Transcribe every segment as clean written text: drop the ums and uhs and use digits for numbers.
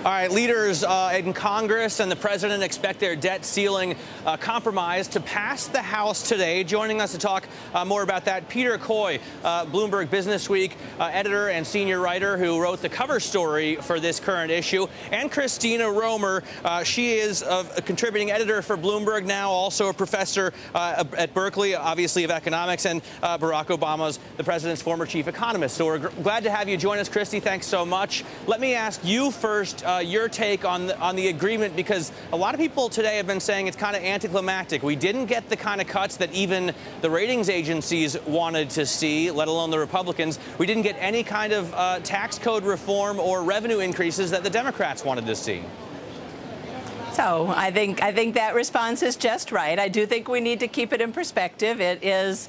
All right, leaders in Congress and the president expect their debt ceiling compromise to pass the House today. Joining us to talk more about that, Peter Coy, Bloomberg Businessweek editor and senior writer who wrote the cover story for this current issue, and Christina Romer. She is a contributing editor for Bloomberg now, also a professor at Berkeley, obviously of economics, and Barack Obama's, the president's former chief economist. So we're glad to have you join us, Christy. Thanks so much. Let me ask you first your take on the agreement, because a lot of people today have been saying it's kind of anticlimactic. We didn't get the kind of cuts that even the ratings agencies wanted to see, let alone the Republicans. We didn't get any kind of tax code reform or revenue increases that the Democrats wanted to see. So I think that response is just right. I do think we need to keep it in perspective. It is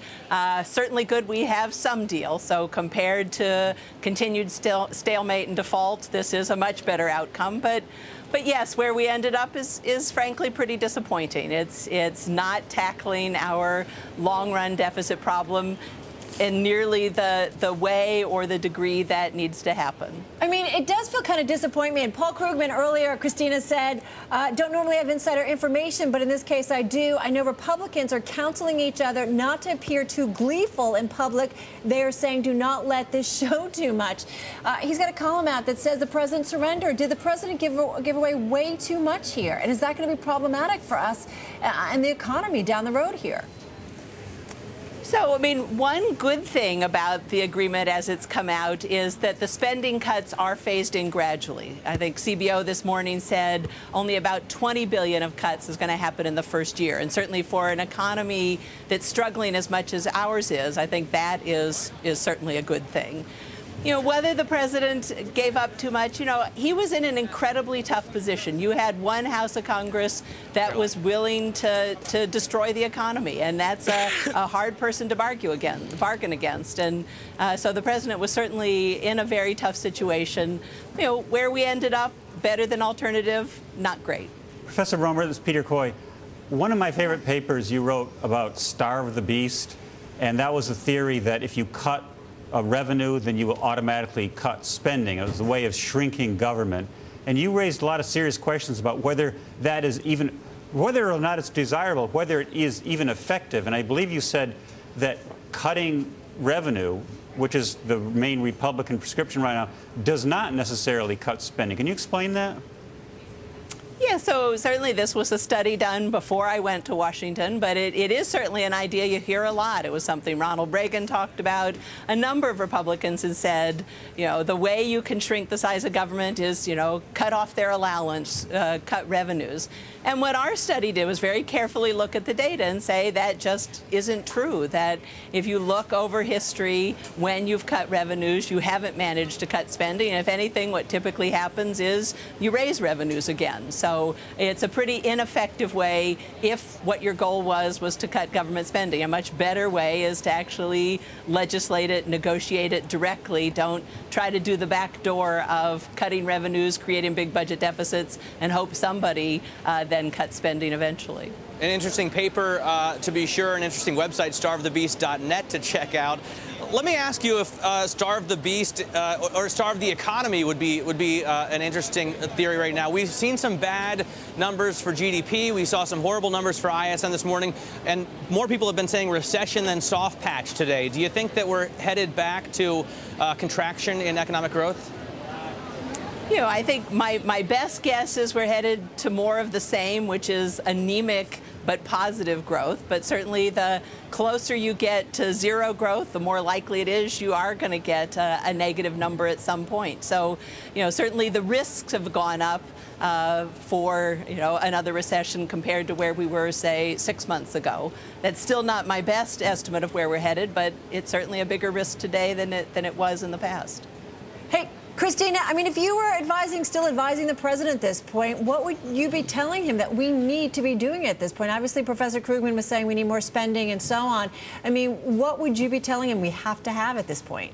certainly good we have some deal. So compared to continued stalemate and default, this is a much better outcome. But yes, where we ended up is frankly pretty disappointing. It's not tackling our long-run deficit problem in nearly the way or the degree that needs to happen. I mean, it does feel kind of disappointing. And Paul Krugman earlier, Christina said, don't normally have insider information, but in this case I do. I know Republicans are counseling each other not to appear too gleeful in public. They are saying do not let this show too much. He's got a column out that says the president surrendered. Did the president give away way too much here? And is that going to be problematic for us and the economy down the road here? So, I mean, one good thing about the agreement as it's come out is that the spending cuts are phased in gradually. I think CBO this morning said only about $20 billion of cuts is going to happen in the first year. And certainly for an economy that's struggling as much as ours is, I think that is certainly a good thing. You know, whether the president gave up too much, you know, he was in an incredibly tough position. You had one House of Congress that was willing to destroy the economy, and that's a hard person to bargain against. And so the president was certainly in a very tough situation. You know, where we ended up, better than alternative, not great. Professor Romer, this is Peter Coy. One of my favorite papers you wrote about starve the beast, and that was the theory that if you cut revenue, then you will automatically cut spending. It was a way of shrinking government. And you raised a lot of serious questions about whether that is even, whether or not it's desirable, whether it is even effective. And I believe you said that cutting revenue, which is the main Republican prescription right now, does not necessarily cut spending. Can you explain that? Yeah, so certainly this was a study done before I went to Washington, but it is certainly an idea you hear a lot. It was something Ronald Reagan talked about. A number of Republicans have said, you know, the way you can shrink the size of government is, you know, cut off their allowance, cut revenues. And what our study did was very carefully look at the data and say that just isn't true, that if you look over history, when you've cut revenues, you haven't managed to cut spending. And if anything, what typically happens is you raise revenues again. So it's a pretty ineffective way if what your goal was to cut government spending. A much better way is to actually legislate it, negotiate it directly. Don't try to do the back door of cutting revenues, creating big budget deficits, and hope somebody then cuts spending eventually. An interesting paper, to be sure, an interesting website, starvethebeast.net, to check out. Let me ask you if starve the beast or starve the economy would be an interesting theory right now. We've seen some bad numbers for GDP. We saw some horrible numbers for ISM this morning, and more people have been saying recession than soft patch today. Do you think that we're headed back to contraction in economic growth? You know, I think my best guess is we're headed to more of the same, which is anemic but positive growth. But certainly the closer you get to zero growth, the more likely it is you are going to get a negative number at some point. So, you know, certainly the risks have gone up for, you know, another recession compared to where we were, say, 6 months ago. That's still not my best estimate of where we're headed, but it's certainly a bigger risk today than it was in the past. Hey, Christina, I mean, if you were still advising the president at this point, what would you be telling him that we need to be doing at this point? Obviously, Professor Krugman was saying we need more spending and so on. I mean, what would you be telling him we have to have at this point?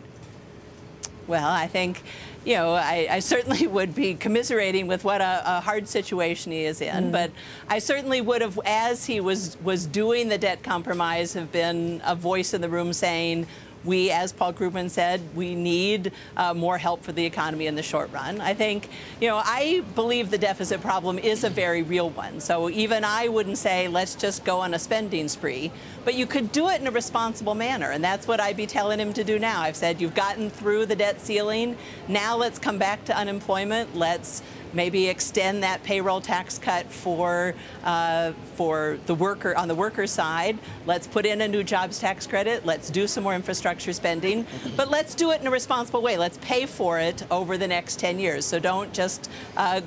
Well, I think, you know, I certainly would be commiserating with what a hard situation he is in. But I certainly would have, as he was doing the debt compromise, have been a voice in the room saying, we, as Paul Krugman said, we need more help for the economy in the short run. I think, I believe the deficit problem is a very real one. So even I wouldn't say let's just go on a spending spree, but you could do it in a responsible manner, and that's what I'd be telling him to do now. I've said you've gotten through the debt ceiling. Now let's come back to unemployment. Let's maybe extend that payroll tax cut for the worker on the worker side. Let's put in a new jobs tax credit. Let's do some more infrastructure spending, but let's do it in a responsible way. Let's pay for it over the next 10 years. So don't just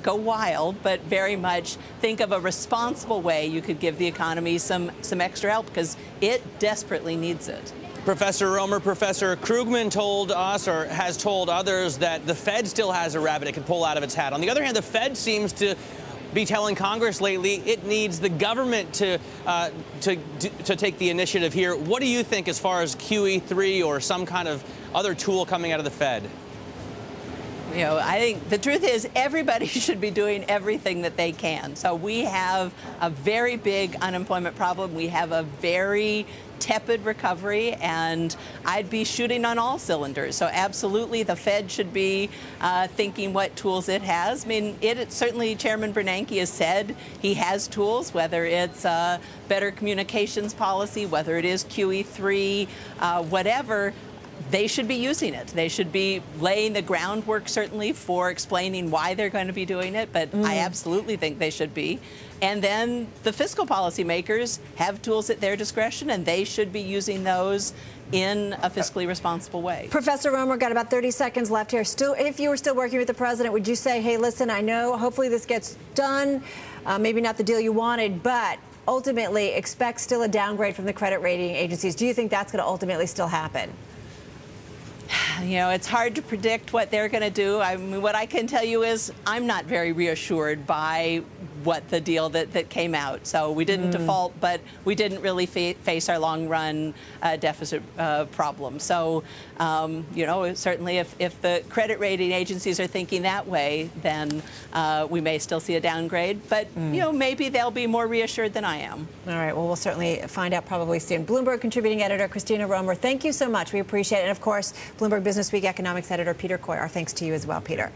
go wild, but very much think of a responsible way you could give the economy some extra help, because it desperately needs it. Professor Romer, Professor Krugman told us, or has told others, that the Fed still has a rabbit it can pull out of its hat. On the other hand, the Fed seems to be telling Congress lately it needs the government to take the initiative here. What do you think as far as QE3 or some kind of other tool coming out of the Fed? I think the truth is everybody should be doing everything that they can. So we have a very big unemployment problem. We have a very tepid recovery, and I'd be shooting on all cylinders. So absolutely, the Fed should be thinking what tools it has. I mean, certainly Chairman Bernanke has said he has tools, whether it's better communications policy, whether it is QE3, whatever. They should be using it. They should be laying the groundwork, certainly, for explaining why they're going to be doing it, but I absolutely think they should be. And then the fiscal policymakers have tools at their discretion, and they should be using those in a fiscally responsible way. Professor Romer, got about 30 seconds left here. If you were still working with the president, would you say, hey, listen, I know hopefully this gets done, maybe not the deal you wanted, but ultimately expect still a downgrade from the credit rating agencies? Do you think that's going to ultimately still happen? It's hard to predict what they're going to do. I mean, what I can tell you is I'm not very reassured by what the deal that came out. So we didn't default, but we didn't really face our long-run deficit problem. So, certainly if the credit rating agencies are thinking that way, then we may still see a downgrade. But, maybe they'll be more reassured than I am. All right. Well, we'll certainly find out probably soon. Bloomberg contributing editor Christina Romer, thank you so much. We appreciate it. And, of course, Bloomberg Businessweek economics editor Peter Coy. Our thanks to you as well, Peter.